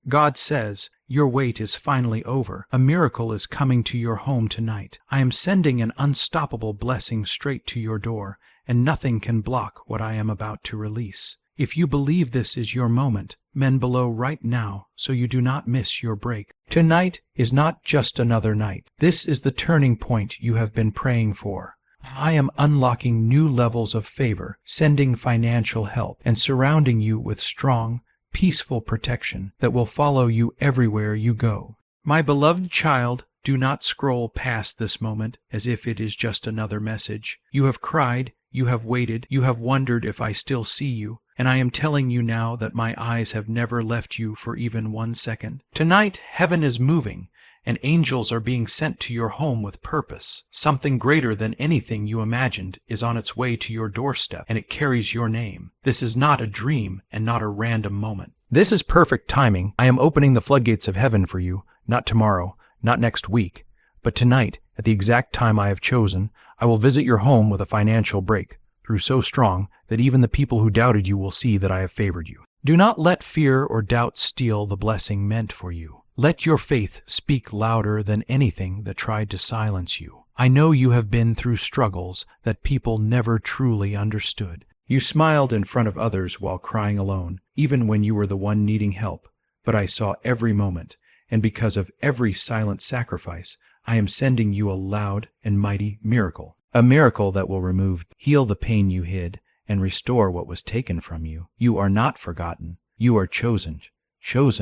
God says, your wait is finally over. A miracle is coming to your home tonight. I am sending an unstoppable blessing straight to your door, and nothing can block what I am about to release. If you believe this is your moment, men below right now, so you do not miss your break. Tonight is not just another night. This is the turning point you have been praying for. I am unlocking new levels of favor, sending financial help, and surrounding you with strong, peaceful protection that will follow you everywhere you go. My beloved child, do not scroll past this moment as if it is just another message. You have cried, you have waited, you have wondered if I still see you, and I am telling you now that my eyes have never left you for even 1 second. Tonight, heaven is moving, and angels are being sent to your home with purpose. Something greater than anything you imagined is on its way to your doorstep, and it carries your name. This is not a dream and not a random moment. This is perfect timing. I am opening the floodgates of heaven for you, not tomorrow, not next week, but tonight, at the exact time I have chosen, I will visit your home with a financial break, through so strong that even the people who doubted you will see that I have favored you. Do not let fear or doubt steal the blessing meant for you. Let your faith speak louder than anything that tried to silence you. I know you have been through struggles that people never truly understood. You smiled in front of others while crying alone, even when you were the one needing help. But I saw every moment, and because of every silent sacrifice, I am sending you a loud and mighty miracle. A miracle that will heal the pain you hid, and restore what was taken from you. You are not forgotten. You are chosen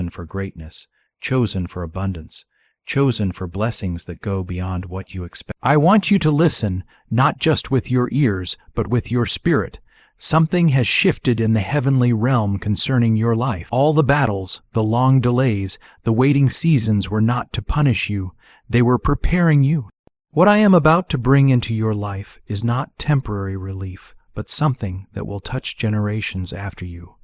for greatness, chosen for abundance, chosen for blessings that go beyond what you expect. I want you to listen, not just with your ears, but with your spirit. Something has shifted in the heavenly realm concerning your life. All the battles, the long delays, the waiting seasons were not to punish you. They were preparing you. What I am about to bring into your life is not temporary relief, but something that will touch generations after you.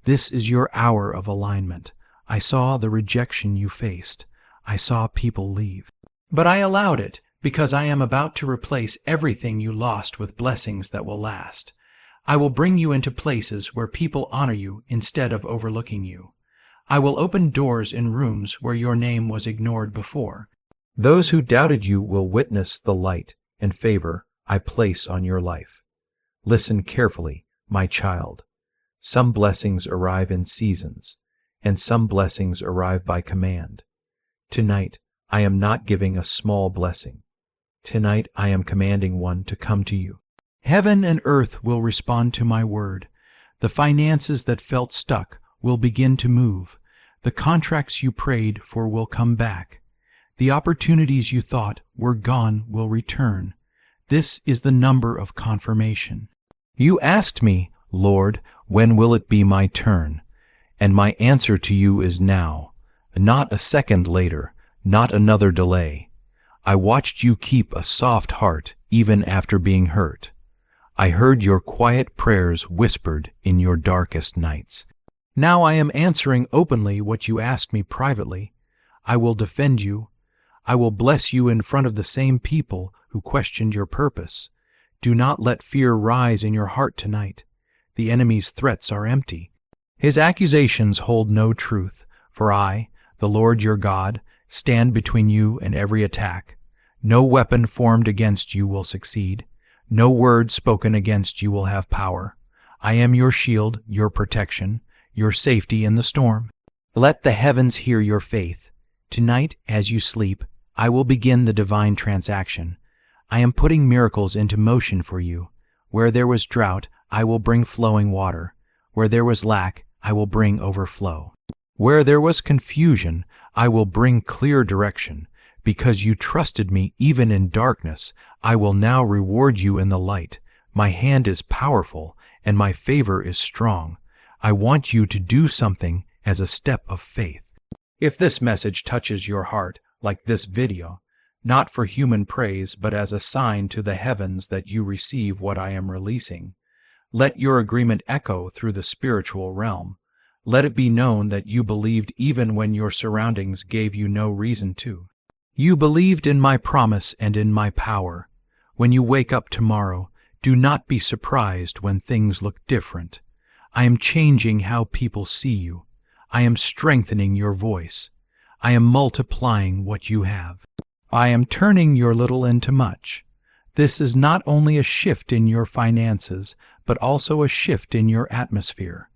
This is your hour of alignment. I saw the rejection you faced. I saw people leave. But I allowed it because I am about to replace everything you lost with blessings that will last. I will bring you into places where people honor you instead of overlooking you. I will open doors in rooms where your name was ignored before. Those who doubted you will witness the light and favor I place on your life. Listen carefully, my child. Some blessings arrive in seasons, and some blessings arrive by command. Tonight, I am not giving a small blessing. Tonight, I am commanding one to come to you. Heaven and earth will respond to my word. The finances that felt stuck will begin to move. The contracts you prayed for will come back. The opportunities you thought were gone will return. This is the number of confirmation. You asked me, Lord, when will it be my turn? And my answer to you is now, not a second later, not another delay. I watched you keep a soft heart even after being hurt. I heard your quiet prayers whispered in your darkest nights. Now I am answering openly what you asked me privately. I will defend you. I will bless you in front of the same people who questioned your purpose. Do not let fear rise in your heart tonight. The enemy's threats are empty. His accusations hold no truth, for I, the Lord your God, stand between you and every attack. No weapon formed against you will succeed. No word spoken against you will have power. I am your shield, your protection, your safety in the storm. Let the heavens hear your faith. Tonight, as you sleep, I will begin the divine transaction. I am putting miracles into motion for you. Where there was drought, I will bring flowing water. Where there was lack, I will bring overflow. Where there was confusion, I will bring clear direction. Because you trusted me even in darkness, I will now reward you in the light. My hand is powerful, and my favor is strong. I want you to do something as a step of faith. If this message touches your heart, like this video, not for human praise but as a sign to the heavens that you receive what I am releasing, let your agreement echo through the spiritual realm. Let it be known that you believed even when your surroundings gave you no reason to. You believed in my promise and in my power. When you wake up tomorrow, do not be surprised when things look different. I am changing how people see you. I am strengthening your voice. I am multiplying what you have. I am turning your little into much. This is not only a shift in your finances, but also a shift in your atmosphere.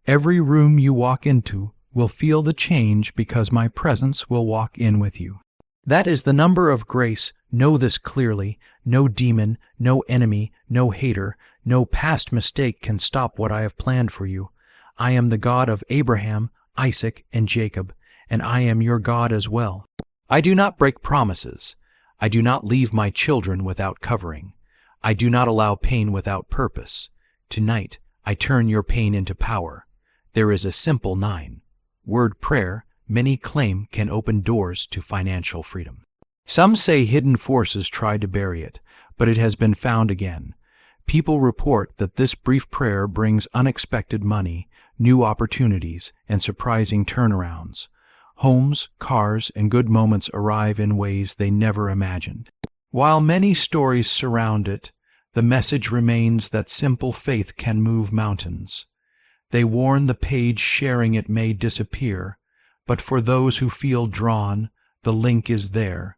Every room you walk into will feel the change because my presence will walk in with you. That is the number of grace. Know this clearly. No demon, no enemy, no hater, no past mistake can stop what I have planned for you. I am the God of Abraham, Isaac, and Jacob, and I am your God as well. I do not break promises. I do not leave my children without covering. I do not allow pain without purpose. Tonight, I turn your pain into power. There is a simple 9-word prayer many claim can open doors to financial freedom. Some say hidden forces tried to bury it, but it has been found again. People report that this brief prayer brings unexpected money, new opportunities, and surprising turnarounds. Homes, cars, and good moments arrive in ways they never imagined. While many stories surround it, the message remains that simple faith can move mountains. They warn the page sharing it may disappear, but for those who feel drawn, the link is there.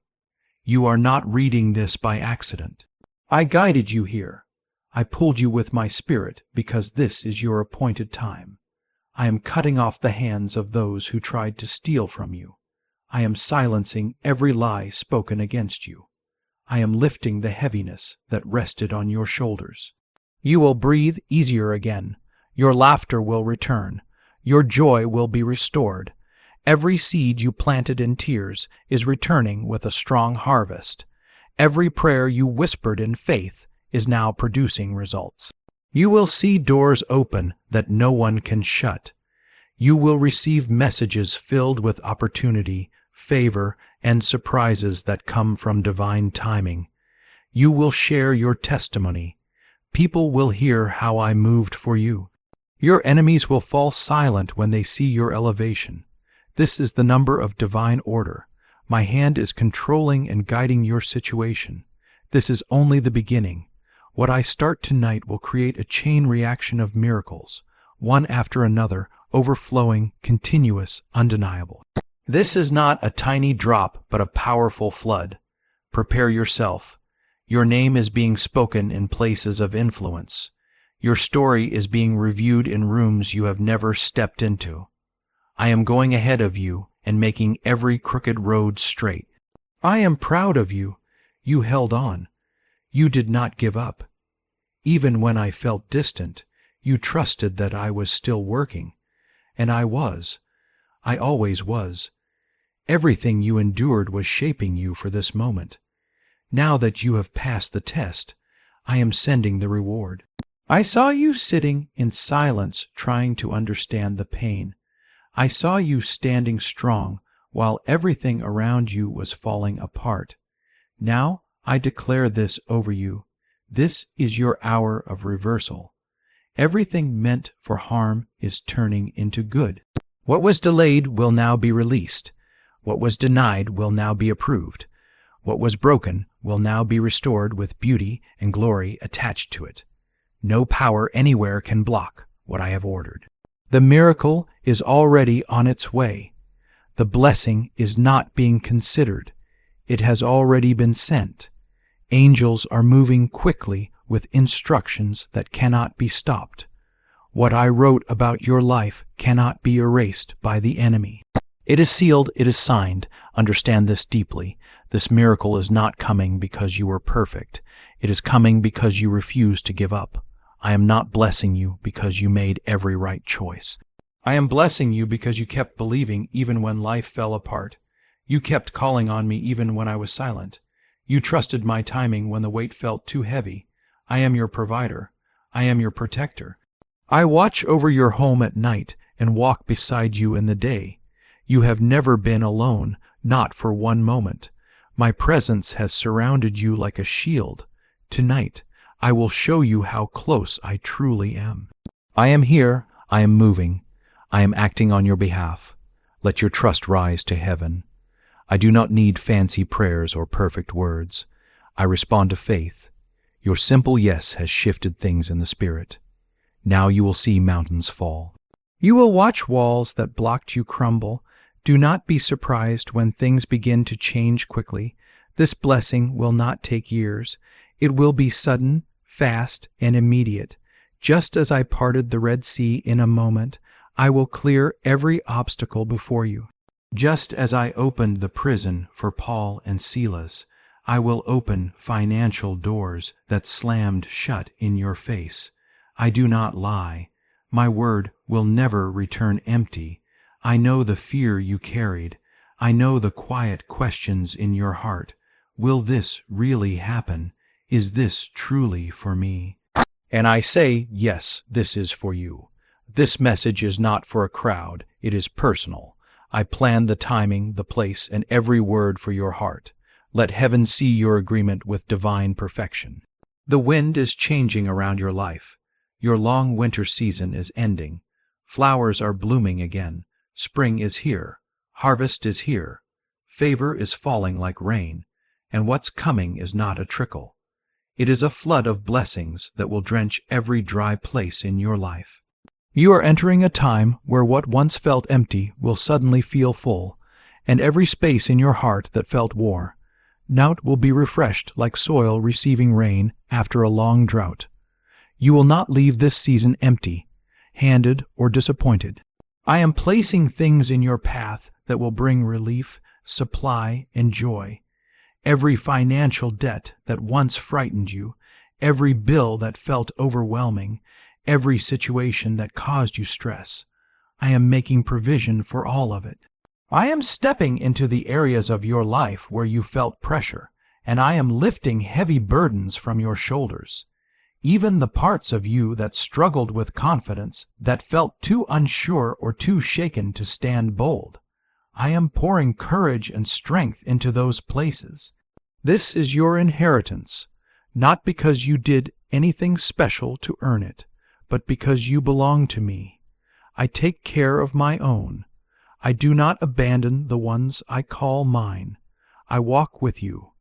You are not reading this by accident. I guided you here. I pulled you with my spirit because this is your appointed time. I am cutting off the hands of those who tried to steal from you. I am silencing every lie spoken against you. I am lifting the heaviness that rested on your shoulders. You will breathe easier again. Your laughter will return. Your joy will be restored. Every seed you planted in tears is returning with a strong harvest. Every prayer you whispered in faith is now producing results. You will see doors open that no one can shut. You will receive messages filled with opportunity, favor, and surprises that come from divine timing. You will share your testimony. People will hear how I moved for you. Your enemies will fall silent when they see your elevation. This is the number of divine order. My hand is controlling and guiding your situation. This is only the beginning. What I start tonight will create a chain reaction of miracles, one after another, overflowing, continuous, undeniable. This is not a tiny drop, but a powerful flood. Prepare yourself. Your name is being spoken in places of influence. Your story is being reviewed in rooms you have never stepped into. I am going ahead of you and making every crooked road straight. I am proud of you. You held on. You did not give up. Even when I felt distant, you trusted that I was still working. And I was. I always was. Everything you endured was shaping you for this moment. Now that you have passed the test, I am sending the reward. I saw you sitting in silence trying to understand the pain. I saw you standing strong while everything around you was falling apart. Now I declare this over you. This is your hour of reversal. Everything meant for harm is turning into good. What was delayed will now be released. What was denied will now be approved. What was broken will now be restored with beauty and glory attached to it. No power anywhere can block what I have ordered. The miracle is already on its way. The blessing is not being considered. It has already been sent. Angels are moving quickly with instructions that cannot be stopped. What I wrote about your life cannot be erased by the enemy. It is sealed, it is signed. Understand this deeply. This miracle is not coming because you were perfect. It is coming because you refuse to give up. I am not blessing you because you made every right choice. I am blessing you because you kept believing even when life fell apart. You kept calling on me even when I was silent. You trusted my timing when the weight felt too heavy. I am your provider. I am your protector. I watch over your home at night and walk beside you in the day. You have never been alone, not for one moment. My presence has surrounded you like a shield. Tonight, I will show you how close I truly am. I am here. I am moving. I am acting on your behalf. Let your trust rise to heaven. I do not need fancy prayers or perfect words. I respond to faith. Your simple yes has shifted things in the spirit. Now you will see mountains fall. You will watch walls that blocked you crumble. Do not be surprised when things begin to change quickly. This blessing will not take years. It will be sudden, fast, and immediate. Just as I parted the Red Sea in a moment, I will clear every obstacle before you. Just as I opened the prison for Paul and Silas, I will open financial doors that slammed shut in your face. I do not lie. My word will never return empty. I know the fear you carried. I know the quiet questions in your heart. Will this really happen? Is this truly for me? And I say, yes, this is for you. This message is not for a crowd. It is personal. I planned the timing, the place, and every word for your heart. Let heaven see your agreement with divine perfection. The wind is changing around your life. Your long winter season is ending. Flowers are blooming again. Spring is here. Harvest is here. Favor is falling like rain. And what's coming is not a trickle. It is a flood of blessings that will drench every dry place in your life. You are entering a time where what once felt empty will suddenly feel full, and every space in your heart that felt war now will be refreshed like soil receiving rain after a long drought. You will not leave this season empty-handed or disappointed. I am placing things in your path that will bring relief, supply, and joy. Every financial debt that once frightened you, every bill that felt overwhelming, every situation that caused you stress, I am making provision for all of it. I am stepping into the areas of your life where you felt pressure, and I am lifting heavy burdens from your shoulders. Even the parts of you that struggled with confidence, that felt too unsure or too shaken to stand bold, I am pouring courage and strength into those places. This is your inheritance, not because you did anything special to earn it, but because you belong to me. I take care of my own. I do not abandon the ones I call mine. I walk with you.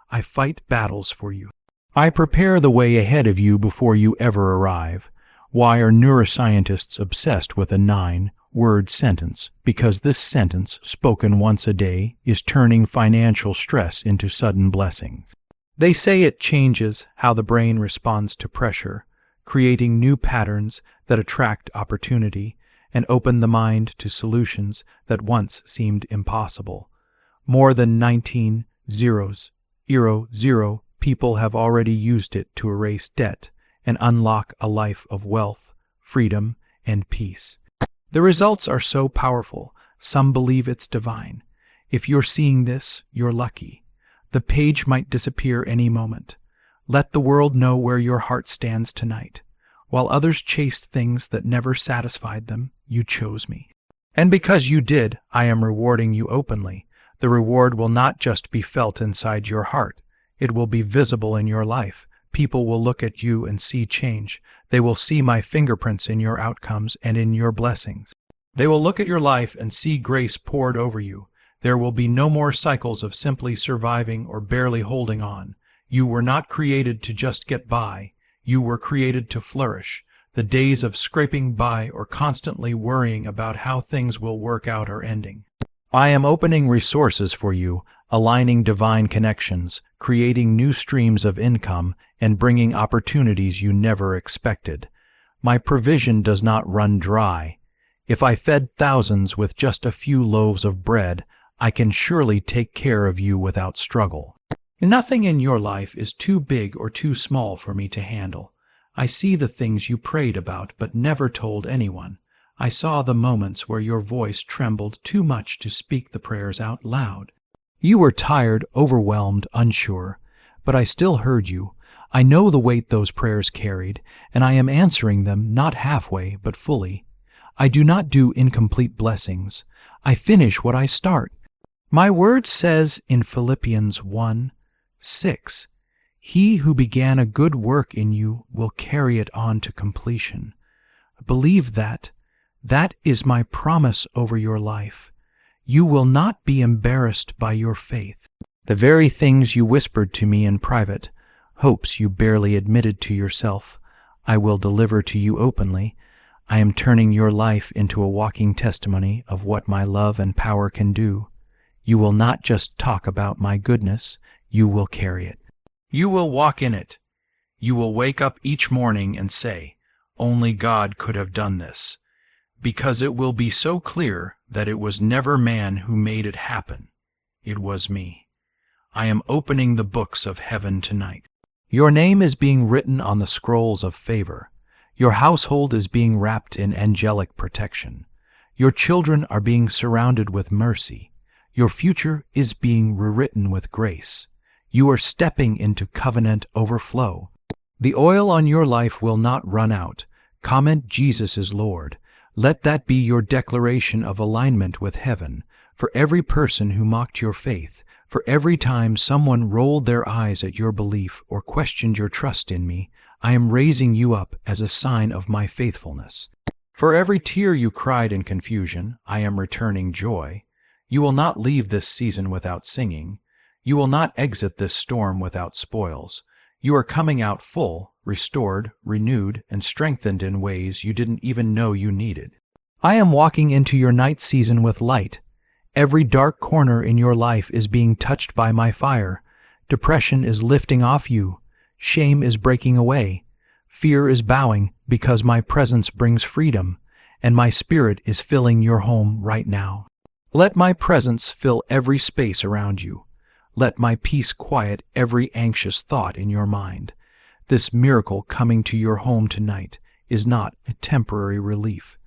I fight battles for you. I prepare the way ahead of you before you ever arrive. Why are neuroscientists obsessed with a 9-word sentence? Because this sentence, spoken once a day, is turning financial stress into sudden blessings. They say it changes how the brain responds to pressure, creating new patterns that attract opportunity and open the mind to solutions that once seemed impossible. More than 19 zeros, people have already used it to erase debt and unlock a life of wealth, freedom, and peace. The results are so powerful, some believe it's divine. If you're seeing this, you're lucky. The page might disappear any moment. Let the world know where your heart stands tonight. While others chased things that never satisfied them, you chose me. And because you did, I am rewarding you openly. The reward will not just be felt inside your heart. It will be visible in your life. People will look at you and see change. They will see my fingerprints in your outcomes and in your blessings. They will look at your life and see grace poured over you. There will be no more cycles of simply surviving or barely holding on. You were not created to just get by. You were created to flourish. The days of scraping by or constantly worrying about how things will work out are ending. I am opening resources for you, aligning divine connections, creating new streams of income, and bringing opportunities you never expected. My provision does not run dry. If I fed thousands with just a few loaves of bread, I can surely take care of you without struggle. Nothing in your life is too big or too small for me to handle. I see the things you prayed about but never told anyone. I saw the moments where your voice trembled too much to speak the prayers out loud. You were tired, overwhelmed, unsure, but I still heard you. I know the weight those prayers carried, and I am answering them not halfway but fully. I do not do incomplete blessings. I finish what I start. My word says in Philippians 1:6, "He who began a good work in you will carry it on to completion." Believe that. That is my promise over your life. You will not be embarrassed by your faith. The very things you whispered to me in private, hopes you barely admitted to yourself, I will deliver to you openly. I am turning your life into a walking testimony of what my love and power can do. You will not just talk about my goodness, you will carry it. You will walk in it. You will wake up each morning and say, "Only God could have done this," because it will be so clear that it was never man who made it happen. It was me. I am opening the books of heaven tonight. Your name is being written on the scrolls of favor. Your household is being wrapped in angelic protection. Your children are being surrounded with mercy. Your future is being rewritten with grace. You are stepping into covenant overflow. The oil on your life will not run out. Comment Jesus is Lord. Let that be your declaration of alignment with heaven. For every person who mocked your faith, for every time someone rolled their eyes at your belief or questioned your trust in me, I am raising you up as a sign of my faithfulness. For every tear you cried in confusion, I am returning joy. You will not leave this season without singing. You will not exit this storm without spoils. You are coming out full, restored, renewed, and strengthened in ways you didn't even know you needed. I am walking into your night season with light. Every dark corner in your life is being touched by my fire. Depression is lifting off you. Shame is breaking away. Fear is bowing because my presence brings freedom, and my spirit is filling your home right now. Let my presence fill every space around you. Let my peace quiet every anxious thought in your mind. This miracle coming to your home tonight is not a temporary relief.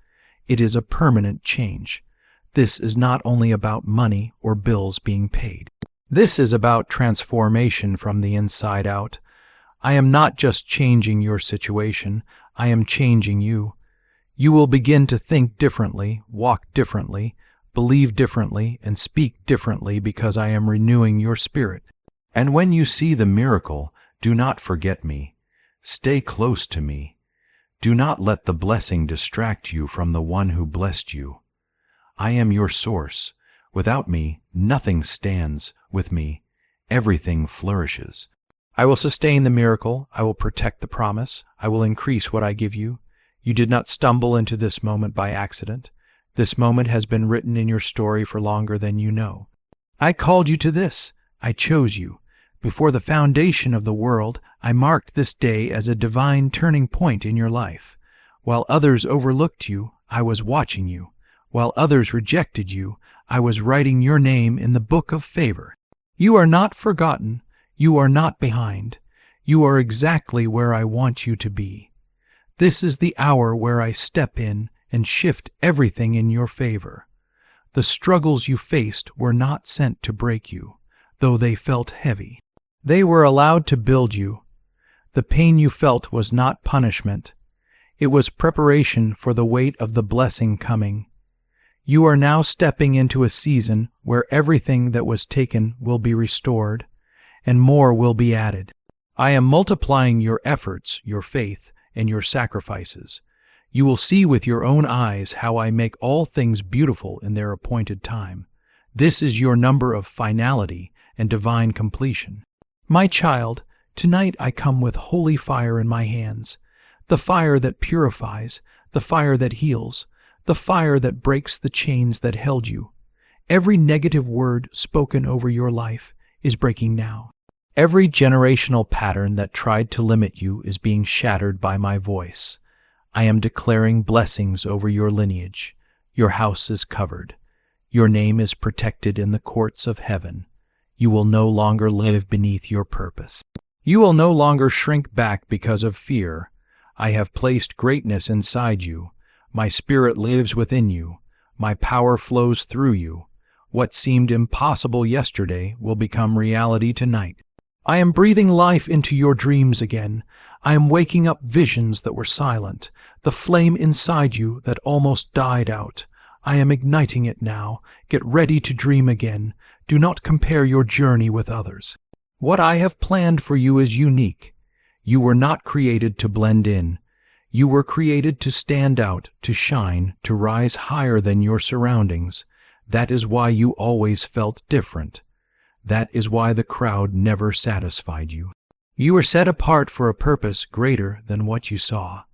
It is a permanent change. This is not only about money or bills being paid. This is about transformation from the inside out. I am not just changing your situation, I am changing you. You will begin to think differently, walk differently, believe differently, and speak differently because I am renewing your spirit. And when you see the miracle, do not forget me. Stay close to me. Do not let the blessing distract you from the one who blessed you. I am your source. Without me, nothing stands. With me, everything flourishes. I will sustain the miracle. I will protect the promise. I will increase what I give you. You did not stumble into this moment by accident. This moment has been written in your story for longer than you know. I called you to this. I chose you. Before the foundation of the world, I marked this day as a divine turning point in your life. While others overlooked you, I was watching you. While others rejected you, I was writing your name in the book of favor. You are not forgotten. You are not behind. You are exactly where I want you to be. This is the hour where I step in and shift everything in your favor. The struggles you faced were not sent to break you, though they felt heavy. They were allowed to build you. The pain you felt was not punishment. It was preparation for the weight of the blessing coming. You are now stepping into a season where everything that was taken will be restored, and more will be added. I am multiplying your efforts, your faith, and your sacrifices. You will see with your own eyes how I make all things beautiful in their appointed time. This is your number of finality and divine completion. My child, tonight I come with holy fire in my hands, the fire that purifies, the fire that heals, the fire that breaks the chains that held you. Every negative word spoken over your life is breaking now. Every generational pattern that tried to limit you is being shattered by my voice. I am declaring blessings over your lineage. Your house is covered. Your name is protected in the courts of heaven. You will no longer live beneath your purpose. You will no longer shrink back because of fear. I have placed greatness inside you. My spirit lives within you. My power flows through you. What seemed impossible yesterday will become reality tonight. I am breathing life into your dreams again. I am waking up visions that were silent, the flame inside you that almost died out. I am igniting it now. Get ready to dream again. Do not compare your journey with others. What I have planned for you is unique. You were not created to blend in. You were created to stand out, to shine, to rise higher than your surroundings. That is why you always felt different. That is why the crowd never satisfied you. You were set apart for a purpose greater than what you saw.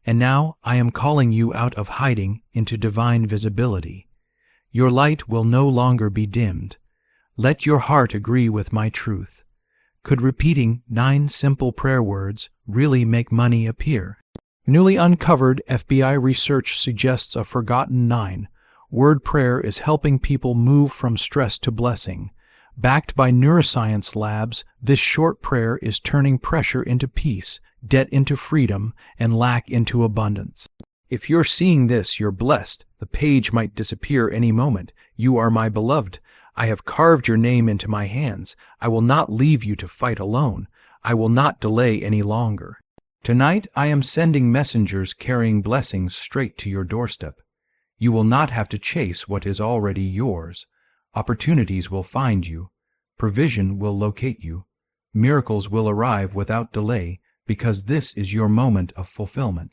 And now I am calling you out of hiding into divine visibility. Your light will no longer be dimmed. Let your heart agree with my truth. Could repeating 9 simple prayer words really make money appear? Newly uncovered FBI research suggests a forgotten 9-word prayer is helping people move from stress to blessing. Backed by neuroscience labs, this short prayer is turning pressure into peace, debt into freedom, and lack into abundance. If you're seeing this, you're blessed. The page might disappear any moment. You are my beloved. I have carved your name into my hands. I will not leave you to fight alone. I will not delay any longer. Tonight I am sending messengers carrying blessings straight to your doorstep. You will not have to chase what is already yours. Opportunities will find you. Provision will locate you. Miracles will arrive without delay, because this is your moment of fulfillment.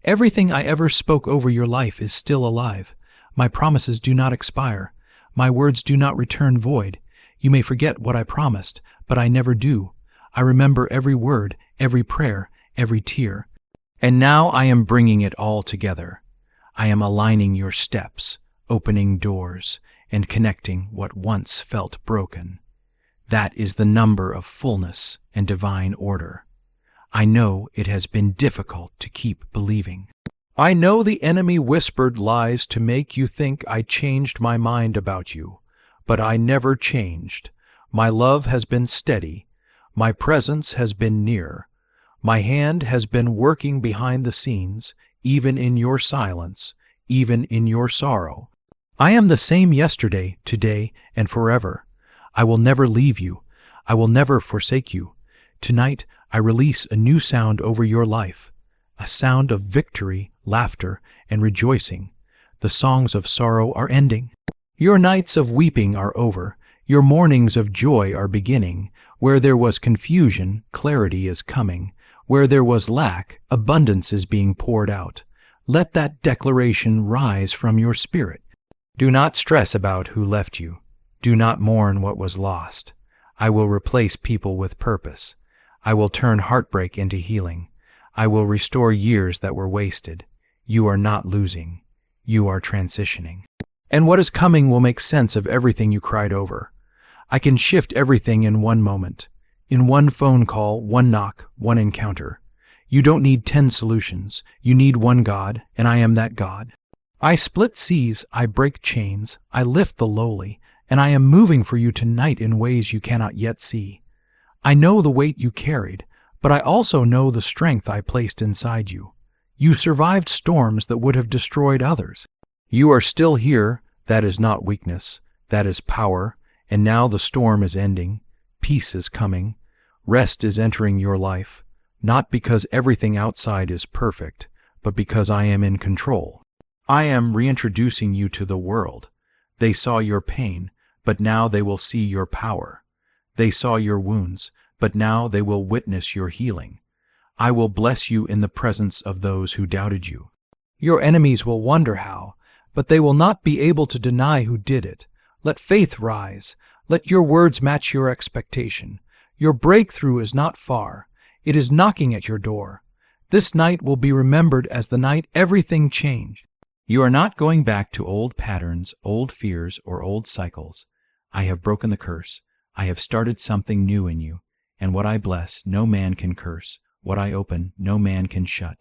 Everything I ever spoke over your life is still alive. My promises do not expire. My words do not return void. You may forget what I promised, but I never do. I remember every word, every prayer, every tear. And now I am bringing it all together. I am aligning your steps, opening doors, and connecting what once felt broken. That is the number of fullness and divine order. I know it has been difficult to keep believing. I know the enemy whispered lies to make you think I changed my mind about you, but I never changed. My love has been steady. My presence has been near. My hand has been working behind the scenes, even in your silence, even in your sorrow. I am the same yesterday, today, and forever. I will never leave you. I will never forsake you. Tonight, I release a new sound over your life, a sound of victory, laughter, and rejoicing. The songs of sorrow are ending. Your nights of weeping are over. Your mornings of joy are beginning. Where there was confusion, clarity is coming. Where there was lack, abundance is being poured out. Let that declaration rise from your spirit. Do not stress about who left you. Do not mourn what was lost. I will replace people with purpose. I will turn heartbreak into healing. I will restore years that were wasted. You are not losing. You are transitioning. And what is coming will make sense of everything you cried over. I can shift everything in one moment. In one phone call, one knock, one encounter. You don't need 10 solutions. You need one God, and I am that God. I split seas, I break chains, I lift the lowly, and I am moving for you tonight in ways you cannot yet see. I know the weight you carried, but I also know the strength I placed inside you. You survived storms that would have destroyed others. You are still here. That is not weakness. That is power. And now the storm is ending. Peace is coming. Rest is entering your life, not because everything outside is perfect, but because I am in control. I am reintroducing you to the world. They saw your pain, but now they will see your power. They saw your wounds, but now they will witness your healing. I will bless you in the presence of those who doubted you. Your enemies will wonder how, but they will not be able to deny who did it. Let faith rise. Let your words match your expectation. Your breakthrough is not far. It is knocking at your door. This night will be remembered as the night everything changed. You are not going back to old patterns, old fears, or old cycles. I have broken the curse. I have started something new in you. And what I bless, no man can curse. What I open, no man can shut.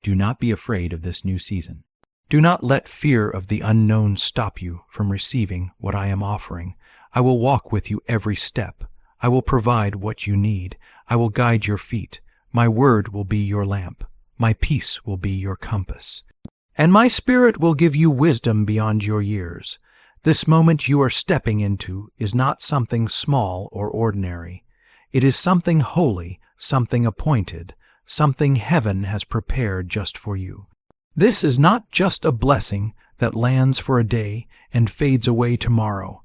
Do not be afraid of this new season. Do not let fear of the unknown stop you from receiving what I am offering. I will walk with you every step. I will provide what you need. I will guide your feet. My word will be your lamp. My peace will be your compass. And my spirit will give you wisdom beyond your years. This moment you are stepping into is not something small or ordinary. It is something holy, something appointed, something heaven has prepared just for you. This is not just a blessing that lands for a day and fades away tomorrow.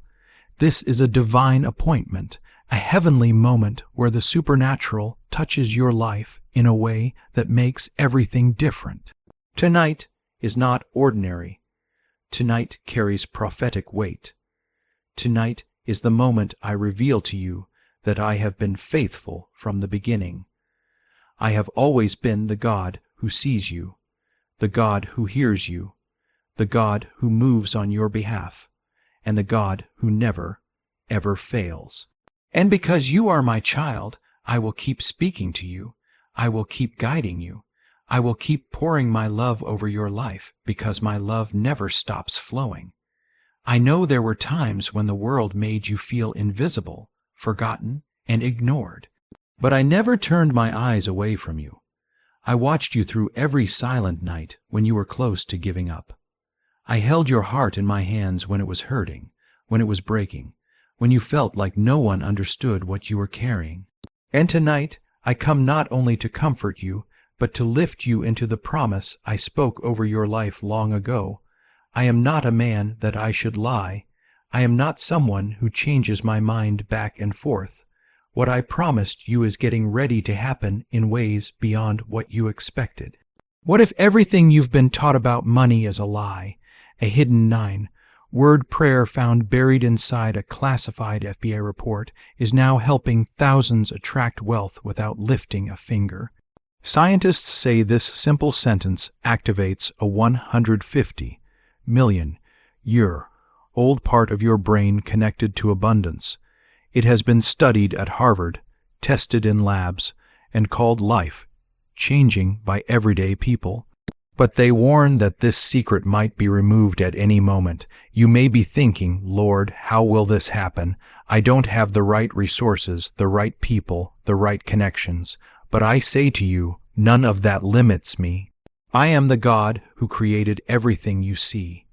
This is a divine appointment, a heavenly moment where the supernatural touches your life in a way that makes everything different. Tonight is not ordinary. Tonight carries prophetic weight. Tonight is the moment I reveal to you that I have been faithful from the beginning. I have always been the God who sees you. the God who hears you, the God who moves on your behalf, and the God who never, ever fails. And because you are my child, I will keep speaking to you. I will keep guiding you. I will keep pouring my love over your life because my love never stops flowing. I know there were times when the world made you feel invisible, forgotten, and ignored. But I never turned my eyes away from you. I watched you through every silent night when you were close to giving up. I held your heart in my hands when it was hurting, when it was breaking, when you felt like no one understood what you were carrying. And tonight, I come not only to comfort you, but to lift you into the promise I spoke over your life long ago. I am not a man that I should lie. I am not someone who changes my mind back and forth. What I promised you is getting ready to happen in ways beyond what you expected. What if everything you've been taught about money is a lie, a hidden 9-word prayer found buried inside a classified FBI report is now helping thousands attract wealth without lifting a finger? Scientists say this simple sentence activates a 150 million year old part of your brain connected to abundance. It has been studied at Harvard, tested in labs, and called life-changing by everyday people. But they warn that this secret might be removed at any moment. You may be thinking, Lord, how will this happen? I don't have the right resources, the right people, the right connections. But I say to you, none of that limits me. I am the God who created everything you see.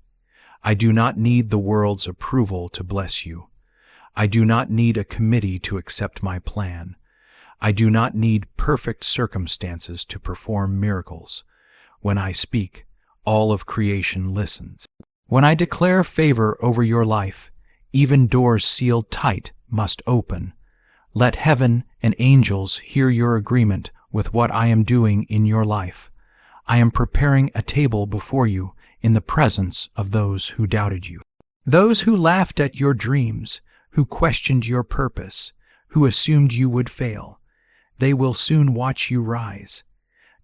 I do not need the world's approval to bless you. I do not need a committee to accept my plan. I do not need perfect circumstances to perform miracles. When I speak, all of creation listens. When I declare favor over your life, even doors sealed tight must open. Let heaven and angels hear your agreement with what I am doing in your life. I am preparing a table before you in the presence of those who doubted you. Those who laughed at your dreams, who questioned your purpose, who assumed you would fail. They will soon watch you rise.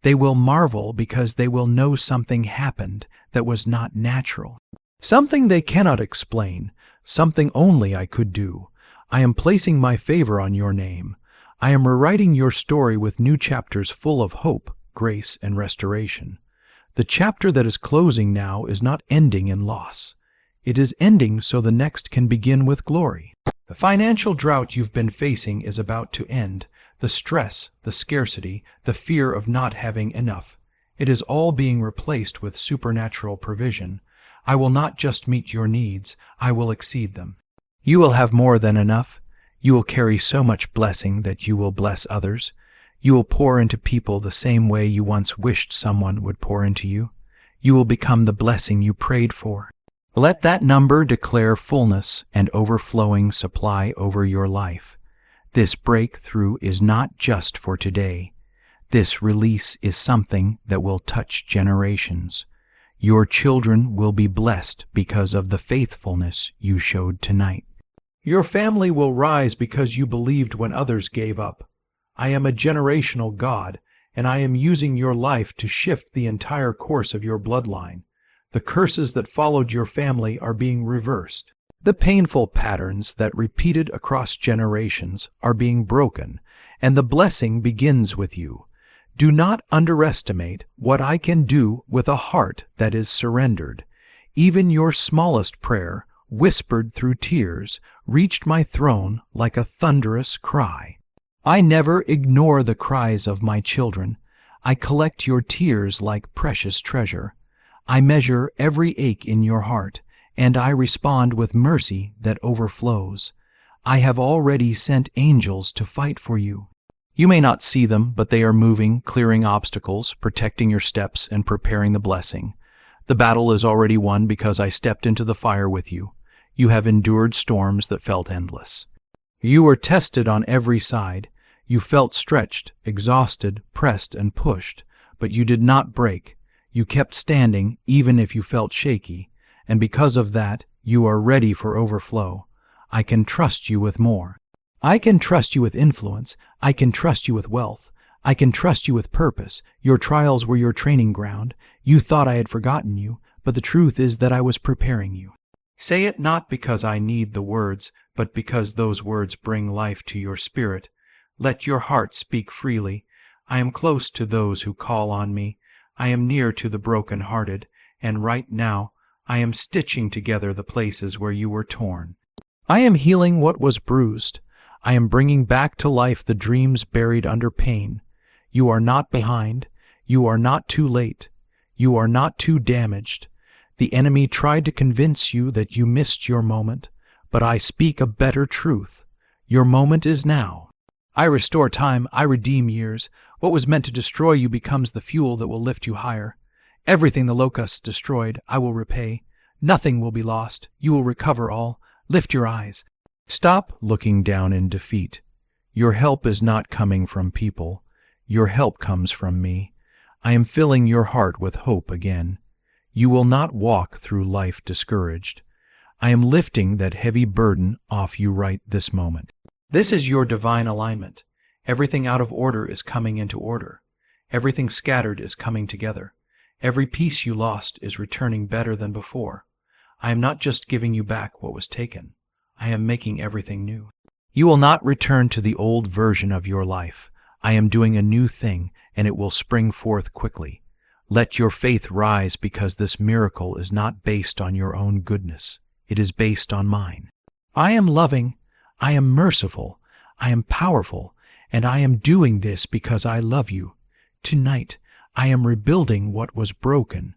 They will marvel because they will know something happened that was not natural. Something they cannot explain, something only I could do. I am placing my favor on your name. I am rewriting your story with new chapters full of hope, grace, and restoration. The chapter that is closing now is not ending in loss. It is ending so the next can begin with glory. The financial drought you've been facing is about to end. The stress, the scarcity, the fear of not having enough. It is all being replaced with supernatural provision. I will not just meet your needs, I will exceed them. You will have more than enough. You will carry so much blessing that you will bless others. You will pour into people the same way you once wished someone would pour into you. You will become the blessing you prayed for. Let that number declare fullness and overflowing supply over your life. This breakthrough is not just for today. This release is something that will touch generations. Your children will be blessed because of the faithfulness you showed tonight. Your family will rise because you believed when others gave up. I am a generational God, and I am using your life to shift the entire course of your bloodline. The curses that followed your family are being reversed. The painful patterns that repeated across generations are being broken, and the blessing begins with you. Do not underestimate what I can do with a heart that is surrendered. Even your smallest prayer, whispered through tears, reached my throne like a thunderous cry. I never ignore the cries of my children. I collect your tears like precious treasure. I measure every ache in your heart, and I respond with mercy that overflows. I have already sent angels to fight for you. You may not see them, but they are moving, clearing obstacles, protecting your steps, and preparing the blessing. The battle is already won because I stepped into the fire with you. You have endured storms that felt endless. You were tested on every side. You felt stretched, exhausted, pressed, and pushed, but you did not break. You kept standing even if you felt shaky, and because of that, you are ready for overflow. I can trust you with more. I can trust you with influence. I can trust you with wealth. I can trust you with purpose. Your trials were your training ground. You thought I had forgotten you, but the truth is that I was preparing you. Say it not because I need the words, but because those words bring life to your spirit. Let your heart speak freely. I am close to those who call on me. I am near to the broken-hearted, and right now I am stitching together the places where you were torn. I am healing what was bruised. I am bringing back to life the dreams buried under pain. You are not behind. You are not too late. You are not too damaged. The enemy tried to convince you that you missed your moment, but I speak a better truth. Your moment is now. I restore time. I redeem years. What was meant to destroy you becomes the fuel that will lift you higher. Everything the locusts destroyed, I will repay. Nothing will be lost. You will recover all. Lift your eyes. Stop looking down in defeat. Your help is not coming from people. Your help comes from me. I am filling your heart with hope again. You will not walk through life discouraged. I am lifting that heavy burden off you right this moment. This is your divine alignment. Everything out of order is coming into order. Everything scattered is coming together. Every piece you lost is returning better than before. I am not just giving you back what was taken. I am making everything new. You will not return to the old version of your life. I am doing a new thing, and it will spring forth quickly. Let your faith rise, because this miracle is not based on your own goodness. It is based on mine. I am loving. I am merciful. I am powerful. And I am doing this because I love you. Tonight, I am rebuilding what was broken.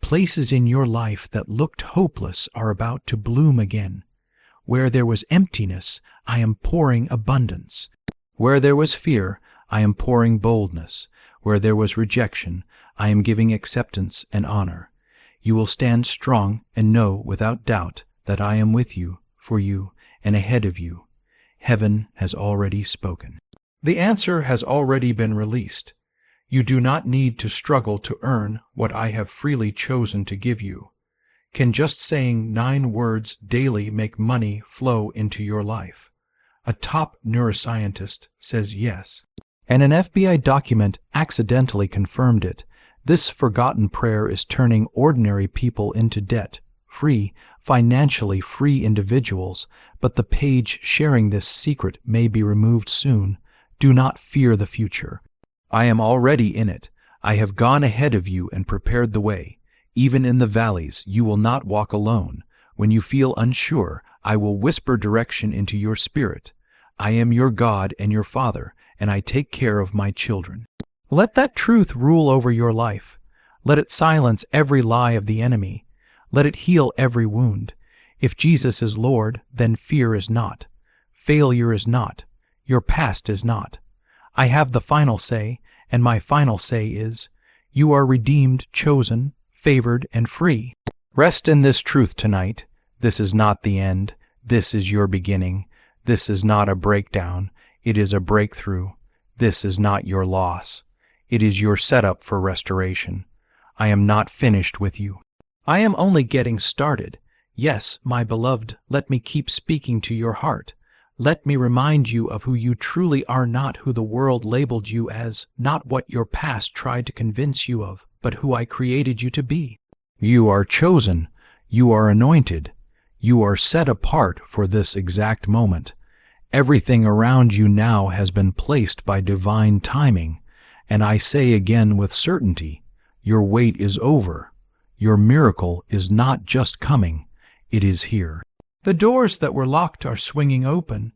Places in your life that looked hopeless are about to bloom again. Where there was emptiness, I am pouring abundance. Where there was fear, I am pouring boldness. Where there was rejection, I am giving acceptance and honor. You will stand strong and know without doubt that I am with you, for you, and ahead of you. Heaven has already spoken. The answer has already been released. You do not need to struggle to earn what I have freely chosen to give you. Can just saying 9 words daily make money flow into your life? A top neuroscientist says yes. And an FBI document accidentally confirmed it. This forgotten prayer is turning ordinary people into debt-free, financially free individuals, but the page sharing this secret may be removed soon. Do not fear the future. I am already in it. I have gone ahead of you and prepared the way. Even in the valleys, you will not walk alone. When you feel unsure, I will whisper direction into your spirit. I am your God and your Father, and I take care of my children. Let that truth rule over your life. Let it silence every lie of the enemy. Let it heal every wound. If Jesus is Lord, then fear is not. Failure is not. Your past is not. I have the final say, and my final say is, you are redeemed, chosen, favored, and free. Rest in this truth tonight. This is not the end. This is your beginning. This is not a breakdown. It is a breakthrough. This is not your loss. It is your setup for restoration. I am not finished with you. I am only getting started. Yes, my beloved, let me keep speaking to your heart. Let me remind you of who you truly are, not who the world labeled you as, not what your past tried to convince you of, but who I created you to be. You are chosen. You are anointed. You are set apart for this exact moment. Everything around you now has been placed by divine timing, and I say again with certainty, your wait is over. Your miracle is not just coming, it is here. The doors that were locked are swinging open.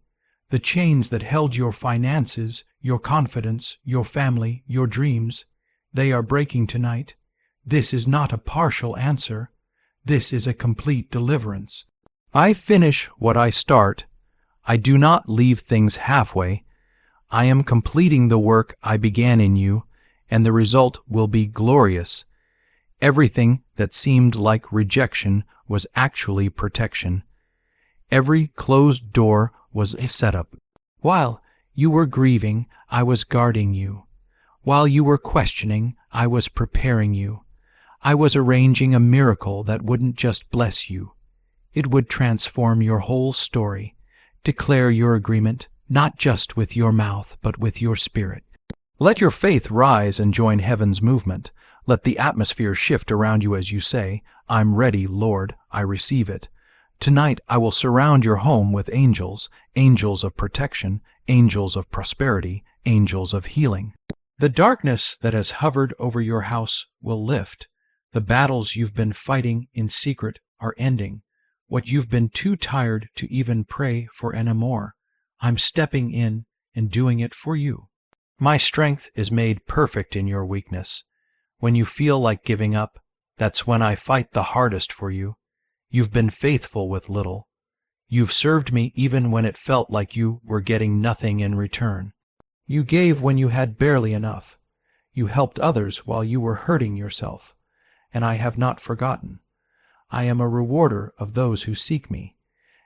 The chains that held your finances, your confidence, your family, your dreams, they are breaking tonight. This is not a partial answer. This is a complete deliverance. I finish what I start. I do not leave things halfway. I am completing the work I began in you, and the result will be glorious. Everything that seemed like rejection was actually protection. Every closed door was a setup. While you were grieving, I was guarding you. While you were questioning, I was preparing you. I was arranging a miracle that wouldn't just bless you. It would transform your whole story. Declare your agreement, not just with your mouth, but with your spirit. Let your faith rise and join heaven's movement. Let the atmosphere shift around you as you say, I'm ready, Lord, I receive it. Tonight I will surround your home with angels, angels of protection, angels of prosperity, angels of healing. The darkness that has hovered over your house will lift. The battles you've been fighting in secret are ending. What you've been too tired to even pray for anymore, I'm stepping in and doing it for you. My strength is made perfect in your weakness. When you feel like giving up, that's when I fight the hardest for you. You've been faithful with little. You've served me even when it felt like you were getting nothing in return. You gave when you had barely enough. You helped others while you were hurting yourself, and I have not forgotten. I am a rewarder of those who seek me,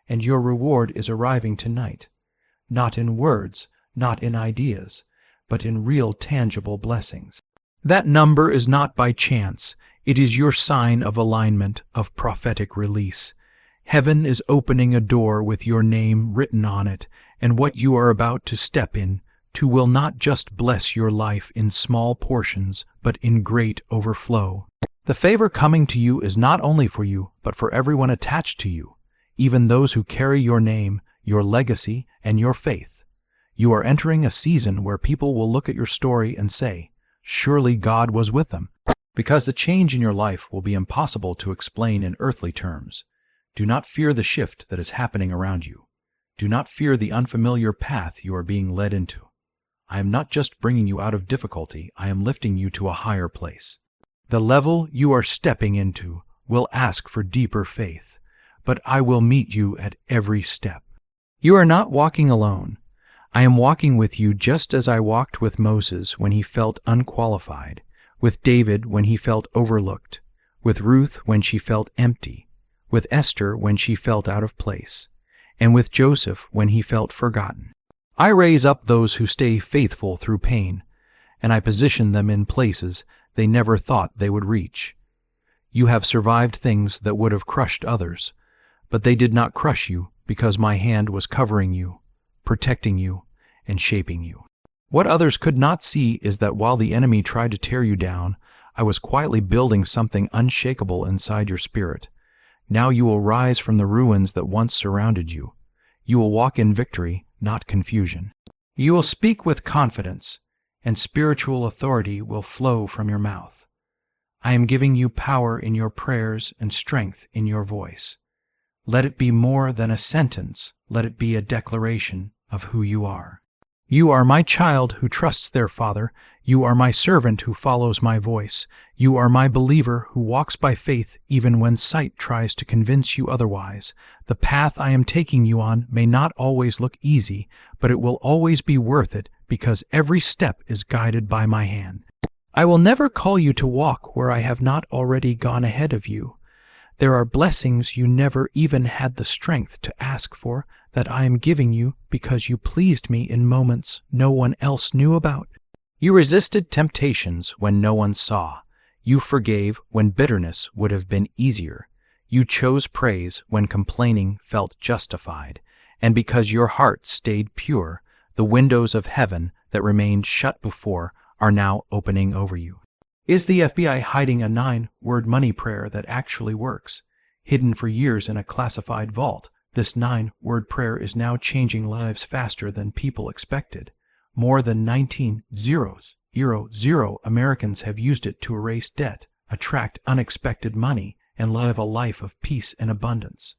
and your reward is arriving tonight, not in words, not in ideas, but in real tangible blessings. That number is not by chance. It is your sign of alignment, of prophetic release. Heaven is opening a door with your name written on it, and what you are about to step in to will not just bless your life in small portions, but in great overflow. The favor coming to you is not only for you, but for everyone attached to you, even those who carry your name, your legacy, and your faith. You are entering a season where people will look at your story and say, surely God was with them. Because the change in your life will be impossible to explain in earthly terms. Do not fear the shift that is happening around you. Do not fear the unfamiliar path you are being led into. I am not just bringing you out of difficulty, I am lifting you to a higher place. The level you are stepping into will ask for deeper faith, but I will meet you at every step. You are not walking alone. I am walking with you just as I walked with Moses when he felt unqualified, with David when he felt overlooked, with Ruth when she felt empty, with Esther when she felt out of place, and with Joseph when he felt forgotten. I raise up those who stay faithful through pain, and I position them in places they never thought they would reach. You have survived things that would have crushed others, but they did not crush you because my hand was covering you, protecting you, and shaping you. What others could not see is that while the enemy tried to tear you down, I was quietly building something unshakable inside your spirit. Now you will rise from the ruins that once surrounded you. You will walk in victory, not confusion. You will speak with confidence, and spiritual authority will flow from your mouth. I am giving you power in your prayers and strength in your voice. Let it be more than a sentence. Let it be a declaration of who you are. You are my child who trusts their father. You are my servant who follows my voice. You are my believer who walks by faith even when sight tries to convince you otherwise. The path I am taking you on may not always look easy, but it will always be worth it because every step is guided by my hand. I will never call you to walk where I have not already gone ahead of you. There are blessings you never even had the strength to ask for that I am giving you because you pleased me in moments no one else knew about. You resisted temptations when no one saw. You forgave when bitterness would have been easier. You chose praise when complaining felt justified. And because your heart stayed pure, the windows of heaven that remained shut before are now opening over you. Is the FBI hiding a 9-word money prayer that actually works? Hidden for years in a classified vault, this 9-word prayer is now changing lives faster than people expected. More than 19,000 Americans have used it to erase debt, attract unexpected money, and live a life of peace and abundance.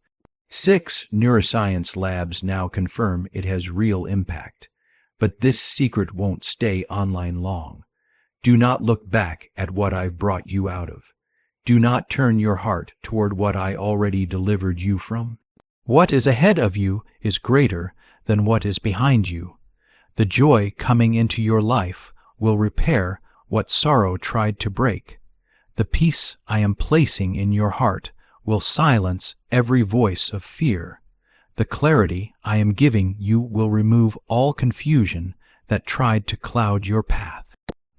6 neuroscience labs now confirm it has real impact. But this secret won't stay online long. Do not look back at what I've brought you out of. Do not turn your heart toward what I already delivered you from. What is ahead of you is greater than what is behind you. The joy coming into your life will repair what sorrow tried to break. The peace I am placing in your heart will silence every voice of fear. The clarity I am giving you will remove all confusion that tried to cloud your path.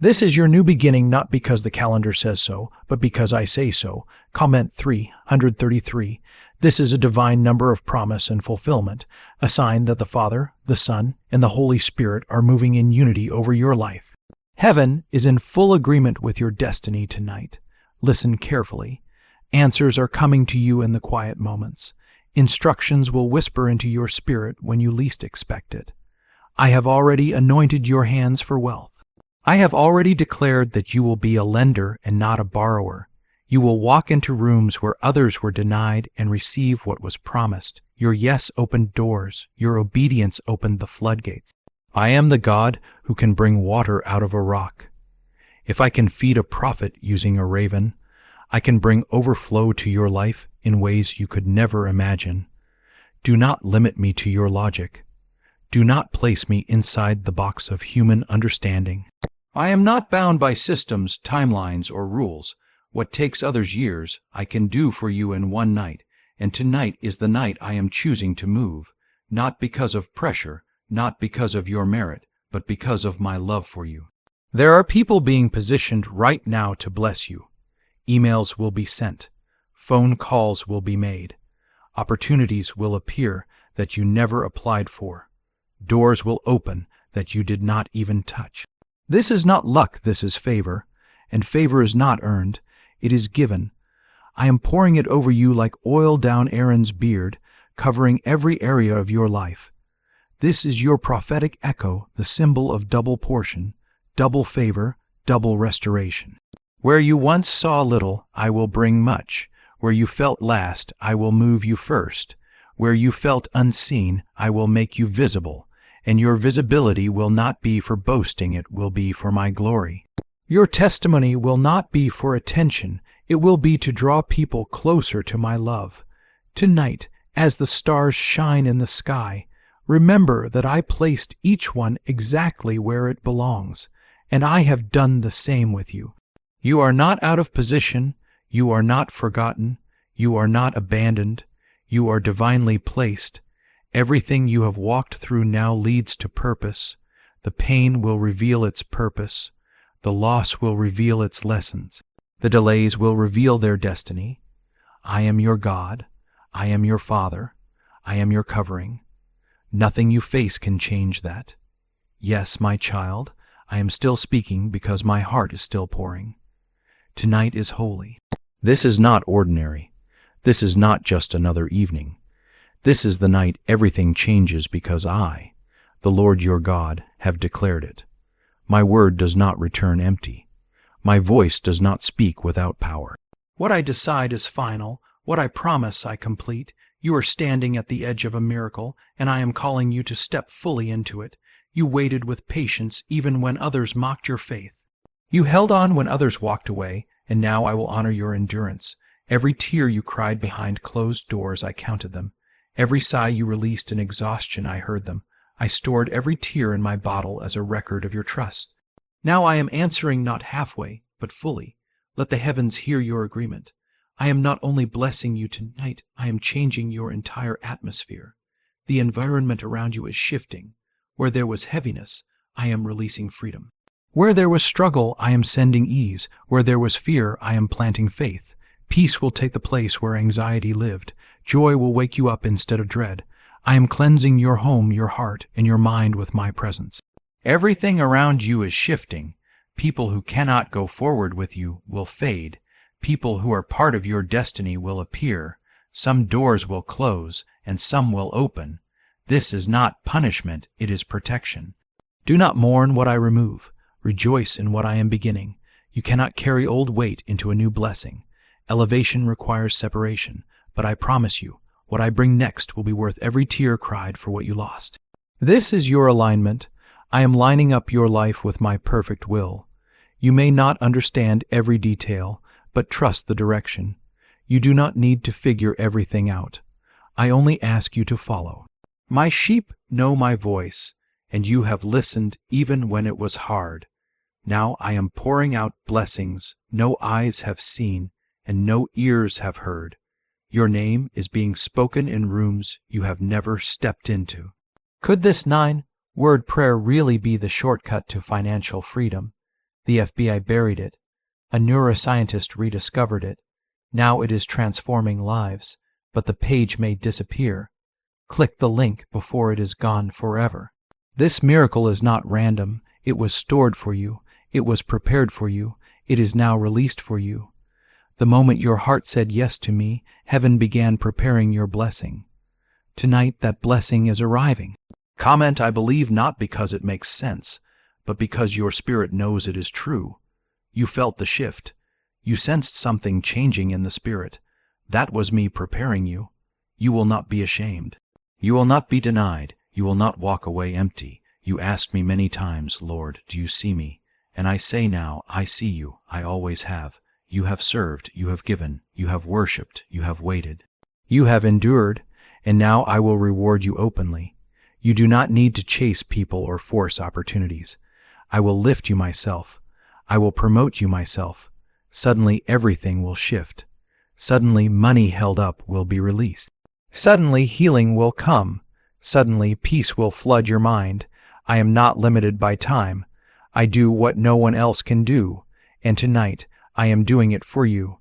This is your new beginning not because the calendar says so, but because I say so. Comment 333. This is a divine number of promise and fulfillment, a sign that the Father, the Son, and the Holy Spirit are moving in unity over your life. Heaven is in full agreement with your destiny tonight. Listen carefully. Answers are coming to you in the quiet moments. Instructions will whisper into your spirit when you least expect it. I have already anointed your hands for wealth. I have already declared that you will be a lender and not a borrower. You will walk into rooms where others were denied and receive what was promised. Your yes opened doors. Your obedience opened the floodgates. I am the God who can bring water out of a rock. If I can feed a prophet using a raven, I can bring overflow to your life in ways you could never imagine. Do not limit me to your logic. Do not place me inside the box of human understanding. I am not bound by systems, timelines, or rules. What takes others years, I can do for you in one night, and tonight is the night I am choosing to move, not because of pressure, not because of your merit, but because of my love for you. There are people being positioned right now to bless you. Emails will be sent. Phone calls will be made. Opportunities will appear that you never applied for. Doors will open that you did not even touch. This is not luck, this is favor, and favor is not earned, it is given. I am pouring it over you like oil down Aaron's beard, covering every area of your life. This is your prophetic echo, the symbol of double portion, double favor, double restoration. Where you once saw little, I will bring much. Where you felt last, I will move you first. Where you felt unseen, I will make you visible. And your visibility will not be for boasting, it will be for my glory. Your testimony will not be for attention, it will be to draw people closer to my love. Tonight, as the stars shine in the sky, remember that I placed each one exactly where it belongs, and I have done the same with you. You are not out of position, you are not forgotten, you are not abandoned, you are divinely placed. Everything you have walked through now leads to purpose. The pain will reveal its purpose. The loss will reveal its lessons. The delays will reveal their destiny. I am your God. I am your Father. I am your covering. Nothing you face can change that. Yes, my child, I am still speaking because my heart is still pouring. Tonight is holy. This is not ordinary. This is not just another evening. This is the night everything changes because I, the Lord your God, have declared it. My word does not return empty. My voice does not speak without power. What I decide is final. What I promise I complete. You are standing at the edge of a miracle, and I am calling you to step fully into it. You waited with patience even when others mocked your faith. You held on when others walked away, and now I will honor your endurance. Every tear you cried behind closed doors, I counted them. Every sigh you released in exhaustion, I heard them. I stored every tear in my bottle as a record of your trust. Now I am answering not halfway, but fully. Let the heavens hear your agreement. I am not only blessing you tonight, I am changing your entire atmosphere. The environment around you is shifting. Where there was heaviness, I am releasing freedom. Where there was struggle, I am sending ease. Where there was fear, I am planting faith. Peace will take the place where anxiety lived. Joy will wake you up instead of dread. I am cleansing your home, your heart, and your mind with my presence. Everything around you is shifting. People who cannot go forward with you will fade. People who are part of your destiny will appear. Some doors will close, and some will open. This is not punishment, it is protection. Do not mourn what I remove. Rejoice in what I am beginning. You cannot carry old weight into a new blessing. Elevation requires separation, but I promise you, what I bring next will be worth every tear cried for what you lost. This is your alignment. I am lining up your life with my perfect will. You may not understand every detail, but trust the direction. You do not need to figure everything out. I only ask you to follow. My sheep know my voice, and you have listened even when it was hard. Now I am pouring out blessings no eyes have seen and no ears have heard. Your name is being spoken in rooms you have never stepped into. Could this 9-word prayer really be the shortcut to financial freedom? The FBI buried it. A neuroscientist rediscovered it. Now it is transforming lives, but the page may disappear. Click the link before it is gone forever. This miracle is not random. It was stored for you. It was prepared for you. It is now released for you. The moment your heart said yes to me, heaven began preparing your blessing. Tonight, that blessing is arriving. Comment, I believe, not because it makes sense, but because your spirit knows it is true. You felt the shift. You sensed something changing in the spirit. That was me preparing you. You will not be ashamed. You will not be denied. You will not walk away empty. You asked me many times, Lord, do you see me? And I say now, I see you. I always have. You have served. You have given. You have worshipped. You have waited. You have endured. And now I will reward you openly. You do not need to chase people or force opportunities. I will lift you myself. I will promote you myself. Suddenly everything will shift. Suddenly money held up will be released. Suddenly healing will come. Suddenly peace will flood your mind. I am not limited by time. I do what no one else can do. And tonight I am doing it for you.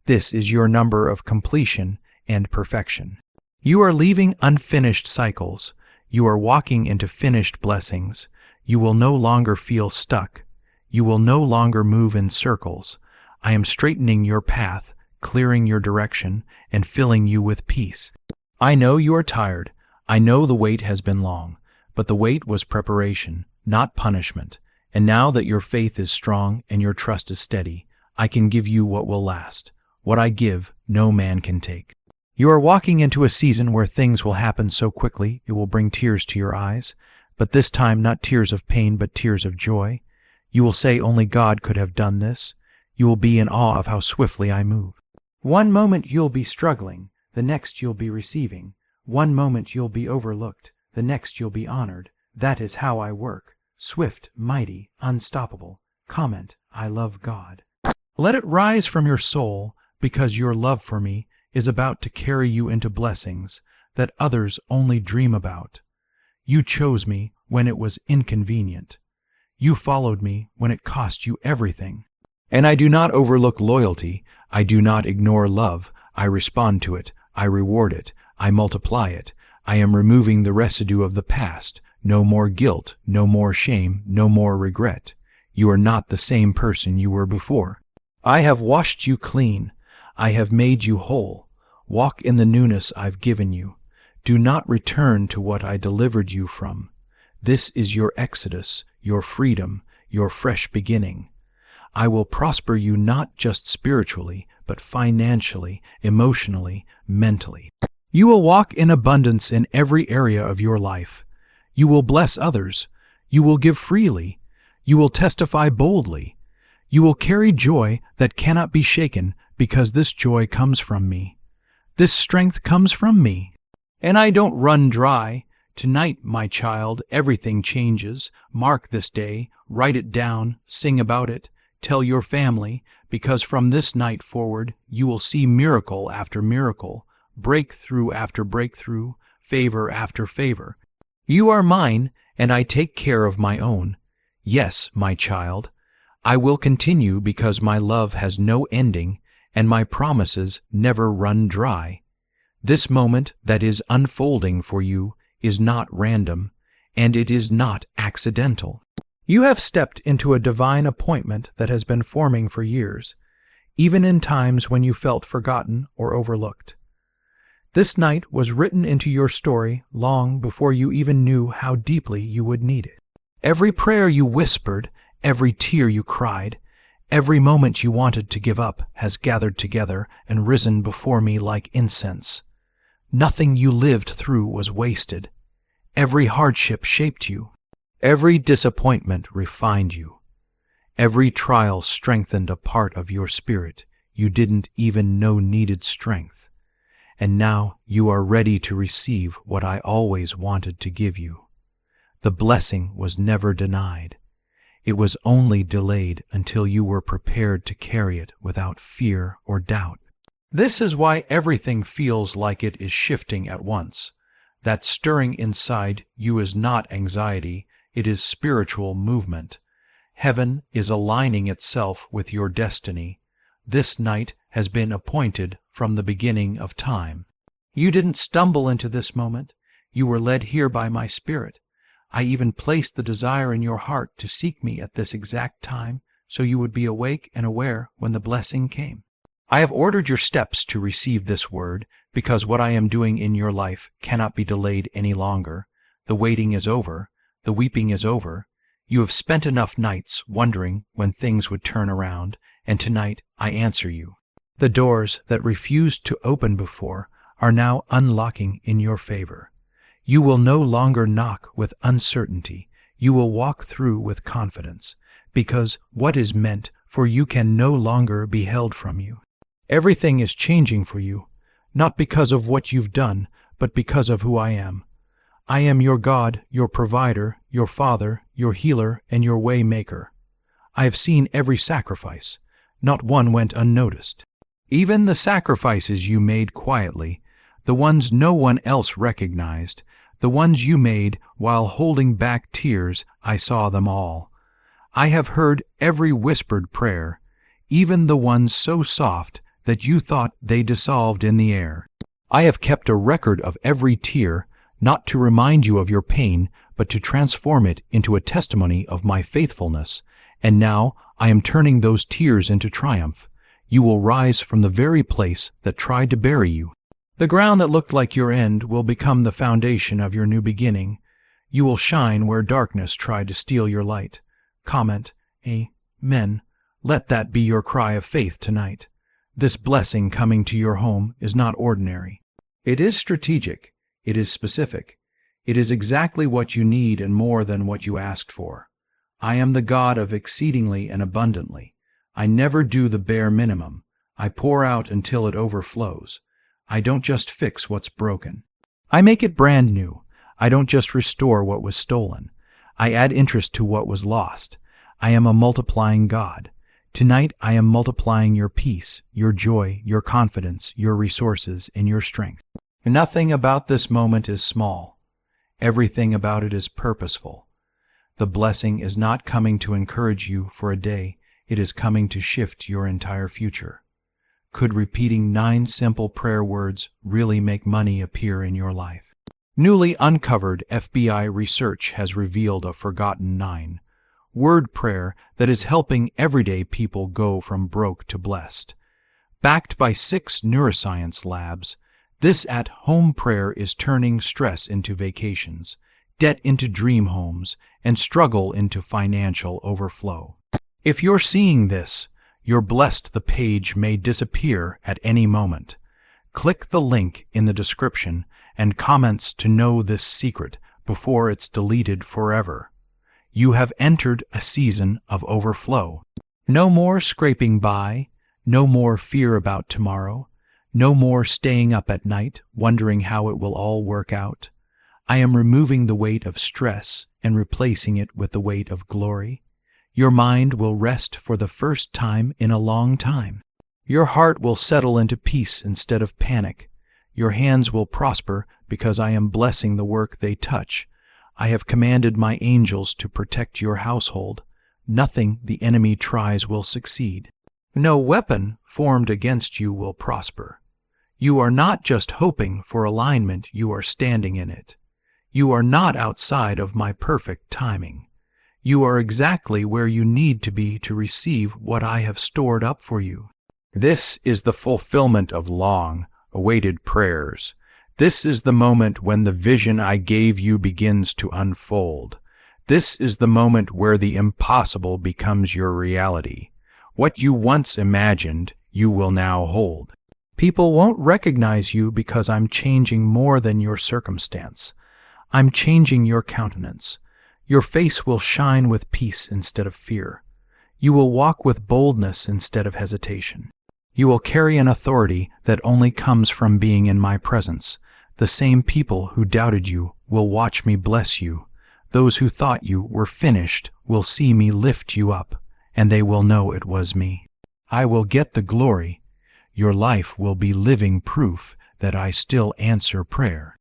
This is your number of completion and perfection. You are leaving unfinished cycles. You are walking into finished blessings. You will no longer feel stuck. You will no longer move in circles. I am straightening your path, clearing your direction, and filling you with peace. I know you are tired. I know the wait has been long, but the wait was preparation, not punishment. And now that your faith is strong and your trust is steady, I can give you what will last. What I give, no man can take. You are walking into a season where things will happen so quickly it will bring tears to your eyes, but this time not tears of pain but tears of joy. You will say only God could have done this. You will be in awe of how swiftly I move. One moment you'll be struggling, the next you'll be receiving. One moment you'll be overlooked, the next you'll be honored. That is how I work. Swift, mighty, unstoppable. Comment, I love God. Let it rise from your soul, because your love for me is about to carry you into blessings that others only dream about. You chose me when it was inconvenient. You followed me when it cost you everything. And I do not overlook loyalty. I do not ignore love. I respond to it. I reward it. I multiply it. I am removing the residue of the past. No more guilt, no more shame, no more regret. You are not the same person you were before. I have washed you clean. I have made you whole. Walk in the newness I've given you. Do not return to what I delivered you from. This is your exodus, your freedom, your fresh beginning. I will prosper you not just spiritually, but financially, emotionally, mentally. You will walk in abundance in every area of your life. You will bless others. You will give freely. You will testify boldly. You will carry joy that cannot be shaken, because this joy comes from me. This strength comes from me. And I don't run dry. Tonight, my child, everything changes. Mark this day, write it down, sing about it, tell your family, because from this night forward, you will see miracle after miracle, breakthrough after breakthrough, favor after favor. You are mine, and I take care of my own. Yes, my child, I will continue because my love has no ending, and my promises never run dry. This moment that is unfolding for you is not random, and it is not accidental. You have stepped into a divine appointment that has been forming for years, even in times when you felt forgotten or overlooked. This night was written into your story long before you even knew how deeply you would need it. Every prayer you whispered, every tear you cried, every moment you wanted to give up has gathered together and risen before me like incense. Nothing you lived through was wasted. Every hardship shaped you. Every disappointment refined you. Every trial strengthened a part of your spirit you didn't even know needed strength. And now you are ready to receive what I always wanted to give you. The blessing was never denied. It was only delayed until you were prepared to carry it without fear or doubt. This is why everything feels like it is shifting at once. That stirring inside you is not anxiety, it is spiritual movement. Heaven is aligning itself with your destiny. This night has been appointed from the beginning of time. You didn't stumble into this moment. You were led here by my Spirit. I even placed the desire in your heart to seek me at this exact time, so you would be awake and aware when the blessing came. I have ordered your steps to receive this word, because what I am doing in your life cannot be delayed any longer. The waiting is over. The weeping is over. You have spent enough nights wondering when things would turn around, and tonight I answer you. The doors that refused to open before are now unlocking in your favor. You will no longer knock with uncertainty. You will walk through with confidence, because what is meant for you can no longer be held from you. Everything is changing for you, not because of what you've done, but because of who I am. I am your God, your provider, your Father, your healer, and your way maker. I have seen every sacrifice. Not one went unnoticed. Even the sacrifices you made quietly, the ones no one else recognized, the ones you made while holding back tears, I saw them all. I have heard every whispered prayer, even the ones so soft that you thought they dissolved in the air. I have kept a record of every tear, not to remind you of your pain, but to transform it into a testimony of my faithfulness. And now I am turning those tears into triumph. You will rise from the very place that tried to bury you. The ground that looked like your end will become the foundation of your new beginning. You will shine where darkness tried to steal your light. Comment, Amen. Let that be your cry of faith tonight. This blessing coming to your home is not ordinary. It is strategic. It is specific. It is exactly what you need and more than what you asked for. I am the God of exceedingly and abundantly. I never do the bare minimum. I pour out until it overflows. I don't just fix what's broken. I make it brand new. I don't just restore what was stolen. I add interest to what was lost. I am a multiplying God. Tonight I am multiplying your peace, your joy, your confidence, your resources, and your strength. Nothing about this moment is small. Everything about it is purposeful. The blessing is not coming to encourage you for a day. It is coming to shift your entire future. Could repeating 9 simple prayer words really make money appear in your life? Newly uncovered FBI research has revealed a forgotten 9-word prayer that is helping everyday people go from broke to blessed. Backed by 6 neuroscience labs, this at-home prayer is turning stress into vacations, debt into dream homes, and struggle into financial overflow. If you're seeing this, you're blessed. The page may disappear at any moment. Click the link in the description and comments to know this secret before it's deleted forever. You have entered a season of overflow. No more scraping by, no more fear about tomorrow, no more staying up at night wondering how it will all work out. I am removing the weight of stress and replacing it with the weight of glory. Your mind will rest for the first time in a long time. Your heart will settle into peace instead of panic. Your hands will prosper because I am blessing the work they touch. I have commanded my angels to protect your household. Nothing the enemy tries will succeed. No weapon formed against you will prosper. You are not just hoping for alignment, you are standing in it. You are not outside of my perfect timing. You are exactly where you need to be to receive what I have stored up for you. This is the fulfillment of long-awaited prayers. This is the moment when the vision I gave you begins to unfold. This is the moment where the impossible becomes your reality. What you once imagined, you will now hold. People won't recognize you because I'm changing more than your circumstance. I'm changing your countenance. Your face will shine with peace instead of fear. You will walk with boldness instead of hesitation. You will carry an authority that only comes from being in my presence. The same people who doubted you will watch me bless you. Those who thought you were finished will see me lift you up, and they will know it was me. I will get the glory. Your life will be living proof that I still answer prayer.